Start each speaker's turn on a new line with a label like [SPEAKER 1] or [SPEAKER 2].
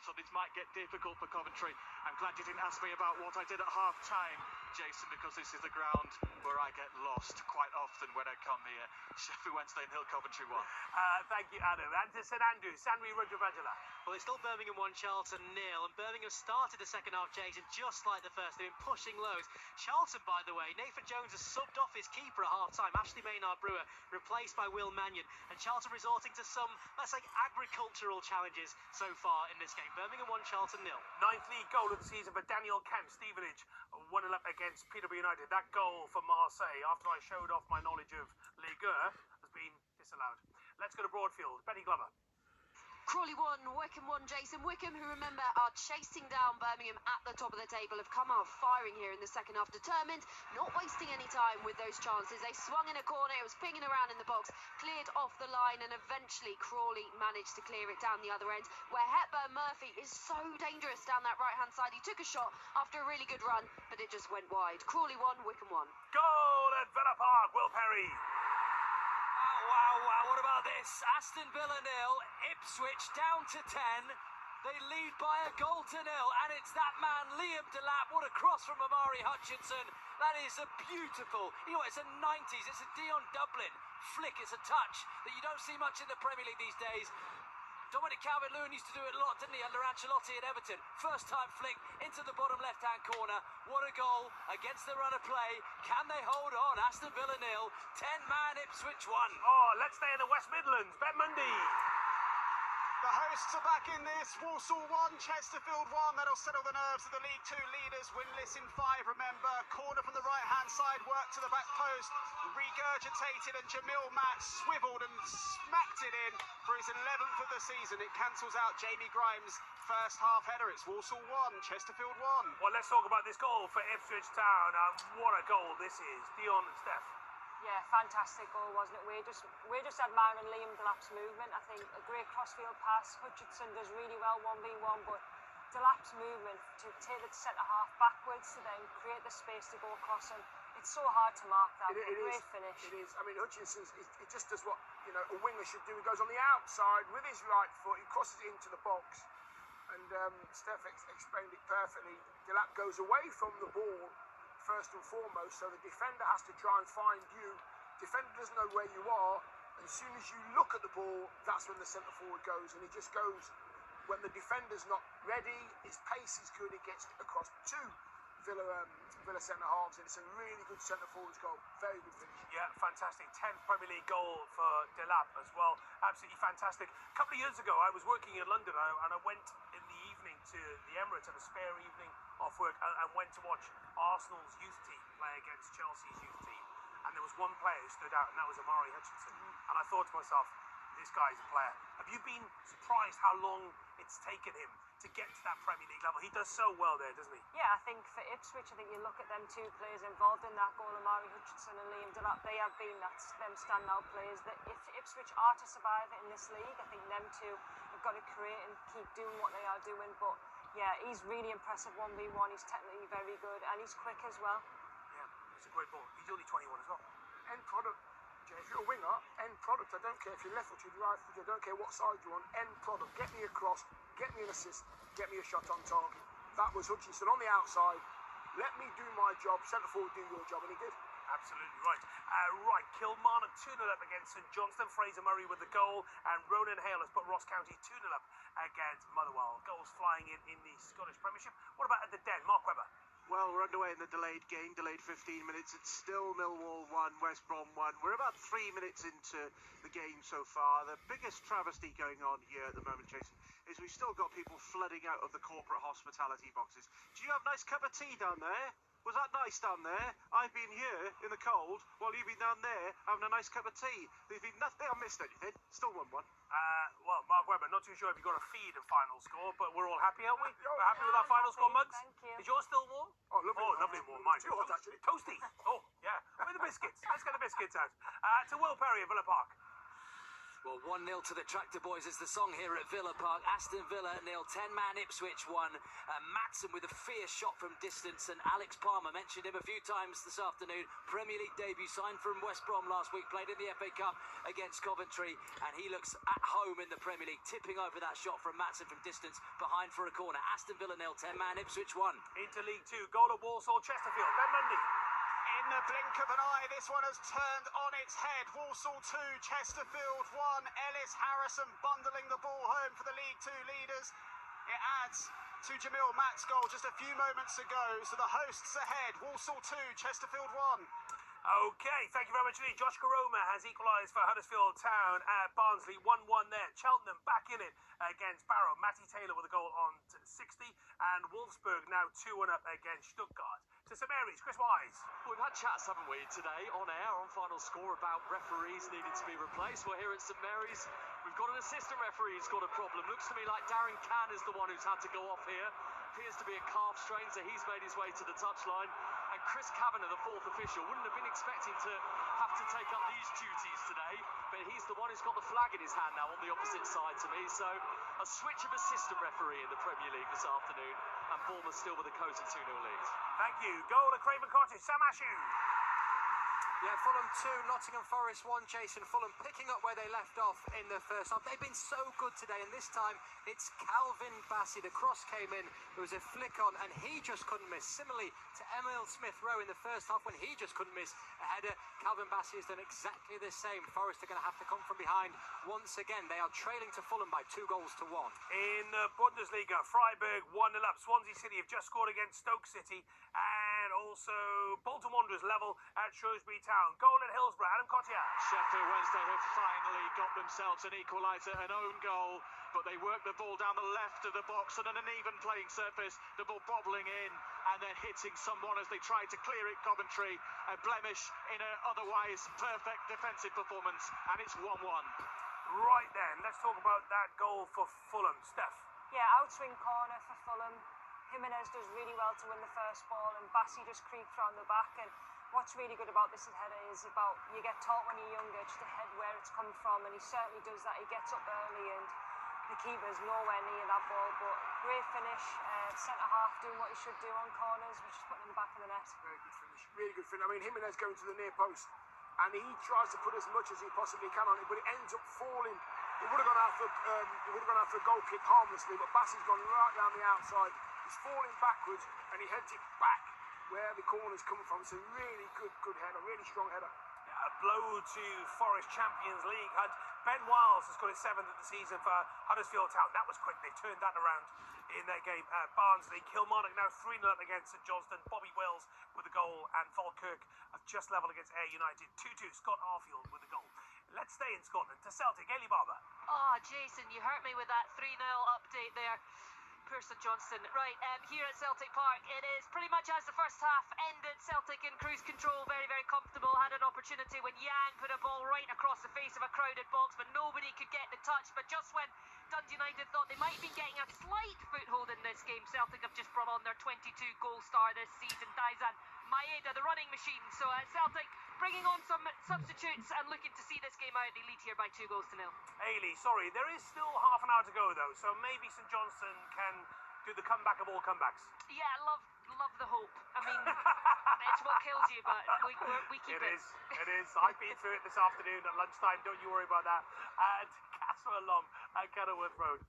[SPEAKER 1] so this might get difficult for Coventry. I'm glad you didn't ask me about what I did at half-time, Jason, because this is the ground where I get lost quite often when I come here. Sheffield Wednesday 0, Coventry 1.
[SPEAKER 2] Thank you, Adam. And to St Andrews, Sanri Rajavajala.
[SPEAKER 3] Well, it's still Birmingham 1, Charlton 0, and Birmingham started the second half, Jason, just like the first. They've been pushing loads. Charlton, by the way, Nathan Jones has subbed off his keeper at half-time, Ashley Maynard-Brewer, replaced by Will Mannion, and Charlton resorting to some, let's say, agricultural challenges so far in this game. Birmingham 1, Charlton 0.
[SPEAKER 2] Ninth league goal of the season for Daniel Kemp. Stevenage 1-0 up against Peterborough United. That goal for Marseille, after I showed off my knowledge of Ligue 1, has been disallowed. Let's go to Broadfield. Benny Glover.
[SPEAKER 4] Crawley 1, Wycombe 1, Jason. Wycombe, who remember are chasing down Birmingham at the top of the table, have come out firing here in the second half, determined, not wasting any time with those chances. They swung in a corner, it was pinging around in the box, cleared off the line, and eventually Crawley managed to clear it down the other end, where Hepburn Murphy is so dangerous down that right-hand side. He took a shot after a really good run, but it just went wide. Crawley 1, Wycombe 1.
[SPEAKER 2] Goal at Villa Park, Will Perry.
[SPEAKER 5] Wow, what about this? Aston Villa 0, Ipswich down to 10. They lead by a goal to 0, and it's that man, Liam Delap. What a cross from Amari Hutchinson. That is a beautiful, it's a 90s, it's a Dion Dublin flick. It's a touch that you don't see much in the Premier League these days. Dominic Calvert-Lewin used to do it a lot, didn't he, under Ancelotti at Everton. First time flick into the bottom left-hand corner. What a goal against the run of play. Can they hold on? Aston Villa 0, 10-man Ipswich 1.
[SPEAKER 2] Oh, let's stay in the West Midlands. Ben Mundy.
[SPEAKER 6] The hosts are back in this. Walsall 1, Chesterfield 1. That'll settle the nerves of the League 2 leaders. Winless in 5, remember. Corner from the right-hand side, work to the back post. Regurgitated, and Jamil Matt swiveled and smacked it in for his 11th of the season. It cancels out Jamie Grimes' first half header. It's Walsall 1, Chesterfield 1.
[SPEAKER 2] Well, let's talk about this goal for Ipswich Town. What a goal this is. Dion and Steph.
[SPEAKER 7] Yeah, fantastic goal, wasn't it? We're just admiring Liam Delap's movement. I think a great crossfield pass. Hutchinson does really well 1v1, but Delap's movement to take the centre half backwards to then create the space to go across him. It's so hard to mark that. Great finish.
[SPEAKER 8] It is. I mean, Hutchinson's, he just does what a winger should do. He goes on the outside with his right foot. He crosses it into the box, and Steph explained it perfectly. Delap goes away from the ball first and foremost, so the defender has to try and find you. Defender doesn't know where you are, and as soon as you look at the ball, that's when the centre forward goes, and he just goes when the defender's not ready. His pace is good. He gets across two Villa centre halves, and it's a really good centre forwards goal. Very good finish.
[SPEAKER 2] Yeah, fantastic. 10th Premier League goal for Delap as well. Absolutely fantastic. A couple of years ago, I was working in London, and I went in the evening to the Emirates, on a spare evening off work, and went to watch Arsenal's youth team play against Chelsea's youth team. And there was one player who stood out, and that was Amari Hutchinson. And I thought to myself, this guy's a player. Have you been surprised how long it's taken him to get to that Premier League level? He does so well there, doesn't he?
[SPEAKER 7] Yeah, I think for Ipswich, I think you look at them two players involved in that goal, Amari Hutchinson and Liam Delap, they have been them standout players. That if Ipswich are to survive in this league, I think them two have got to create and keep doing what they are doing. But yeah, he's really impressive 1v1. He's technically very good, and he's quick as well.
[SPEAKER 2] Yeah, it's a great ball. He's only 21 as well.
[SPEAKER 8] End product, Jay. If you're a winger, end product. I don't care if you're left footed, right footed. I don't care what side you're on. End product. Get me a cross. Get me an assist. Get me a shot on target. That was Hutchinson on the outside. Let me do my job. Centre forward, do your job, and he did.
[SPEAKER 2] Absolutely right. Kilmarnock 2-0 up against St Johnstone. Fraser Murray with the goal, and Ronan Hale has put Ross County 2-0 up against Motherwell. Goals flying in the Scottish Premiership. What about at the Den? Mark Webber.
[SPEAKER 9] Well, we're underway in the delayed game, delayed 15 minutes. It's still Millwall 1, West Brom 1. We're about 3 minutes into the game so far. The biggest travesty going on here at the moment, Jason, is we've still got people flooding out of the corporate hospitality boxes. Do you have a nice cup of tea down there? Was that nice down there? I've been here in the cold while you've been down there having a nice cup of tea. There's been nothing. I missed anything. Still 1-1.
[SPEAKER 2] Well, Mark Webber, not too sure if you got a feed of final score, but we're all happy, aren't we? We're happy with our final score, Mugs?
[SPEAKER 7] Thank you.
[SPEAKER 2] Is yours still warm?
[SPEAKER 8] Oh, lovely.
[SPEAKER 2] Oh, lovely warm. Mine.
[SPEAKER 8] Too hot, actually.
[SPEAKER 2] Toasty. Oh, yeah. With the biscuits. Let's get the biscuits out. To Will Perry at Villa Park.
[SPEAKER 5] Well, 1-0 to the Tractor Boys is the song here at Villa Park. Aston Villa 0, 10-man Ipswich 1. Maatsen with a fierce shot from distance, and Alex Palmer, mentioned him a few times this afternoon. Premier League debut, signed from West Brom last week, played in the FA Cup against Coventry, and he looks at home in the Premier League, tipping over that shot from Maatsen from distance, behind for a corner. Aston Villa 0, 10-man Ipswich 1.
[SPEAKER 2] Into League Two, goal at Walsall, Chesterfield. Ben Mundy.
[SPEAKER 6] In the blink of an eye, this one has turned on its head. Walsall 2, Chesterfield 1. Ellis Harrison bundling the ball home for the League Two leaders. It adds to Jamil Matt's goal just a few moments ago. So the hosts ahead. Walsall 2, Chesterfield 1.
[SPEAKER 2] Okay, thank you very much indeed. Josh Koroma has equalised for Huddersfield Town at Barnsley. 1-1 there. Cheltenham back in it against Barrow. Matty Taylor with a goal on 60. And Wolfsburg now 2-1 up against Stuttgart. To St Mary's, Chris Wise.
[SPEAKER 1] We've had chats, haven't we, today on air, on Final Score, about referees needing to be replaced. Well, here at St Mary's, we've got an assistant referee who's got a problem. Looks to me like Darren Cann is the one who's had to go off here. Appears to be a calf strain, so he's made his way to the touchline. And Chris Kavanagh, the fourth official, wouldn't have been expecting to have to take up these duties today, but he's the one who's got the flag in his hand now on the opposite side to me. So a switch of assistant referee in the Premier League this afternoon, and Bournemouth still with a cozy 2-0 lead.
[SPEAKER 2] Thank you. Goal at Craven Cottage, Sam Ashew.
[SPEAKER 5] Yeah, Fulham 2, Nottingham Forest 1, Jason. Fulham picking up where they left off in the first half. They've been so good today, and this time it's Calvin Bassey. The cross came in, there was a flick on, and he just couldn't miss. Similarly to Emil Smith-Rowe in the first half, when he just couldn't miss a header, Calvin Bassey has done exactly the same. Forest are going to have to come from behind once again. They are trailing to Fulham by 2 goals to 1.
[SPEAKER 2] In the Bundesliga, Freiburg 1-0 up. Swansea City have just scored against Stoke City, and also Bolton Wanderers level at Shrewsbury Town. Goal at Hillsborough, Adam Cottier.
[SPEAKER 1] Sheffield Wednesday have finally got themselves an equaliser, an own goal, but they work the ball down the left of the box on an uneven playing surface, the ball bobbling in and then hitting someone as they try to clear it. Coventry, a blemish in an otherwise perfect defensive performance, and it's 1-1.
[SPEAKER 2] Right then, let's talk about that goal for Fulham. Steph.
[SPEAKER 7] Yeah, outswing corner for Fulham. Jimenez does really well to win the first ball, and Bassey just creeps round the back. And what's really good about this header is about you get taught when you're younger just to head where it's come from, and he certainly does that. He gets up early, and the keeper's nowhere near that ball, but great finish. Centre half doing what he should do on corners, which is putting in the back of the net.
[SPEAKER 8] Very good finish. Really good finish. I mean, Jimenez going to the near post, and he tries to put as much as he possibly can on it, but it ends up falling. He would have gone out for a goal kick harmlessly, but Bassey's gone right down the outside. He's falling backwards, and he heads it back where the corner's coming from. It's a really good header, really strong header.
[SPEAKER 2] A blow to Forest Champions League. Ben Wiles has got his 7th of the season for Huddersfield Town. That was quick. They turned that around in their game at Barnsley. Kilmarnock now 3-0 up against St Johnstone. Bobby Wells with a goal, and Falkirk have just levelled against Ayr United. 2-2. Scott Arfield with a goal. Let's stay in Scotland to Celtic. Ailey Barber.
[SPEAKER 4] Oh, Jason, you hurt me with that 3-0 update there. Poor St Johnstone. Right, here at Celtic Park, it is pretty much as the first half ended. Celtic in cruise control, very, very comfortable. Had an opportunity when Yang put a ball right across the face of a crowded box, but nobody could get the touch. But just when Dundee United thought they might be getting a slight foothold in this game, Celtic have just brought on their 22-goal star this season, Daizan Maeda, the running machine. So Celtic bringing on some substitutes and looking to see this game out. They lead here by 2 goals to 0.
[SPEAKER 2] Ailey, sorry, there is still half an hour to go though, so maybe St Johnstone can do the comeback of all comebacks.
[SPEAKER 4] Yeah, love the hope. I mean, it's what kills you, but we keep it.
[SPEAKER 2] It is. I've been through it this afternoon at lunchtime. Don't you worry about that. And Castle Alum at Kenilworth Road.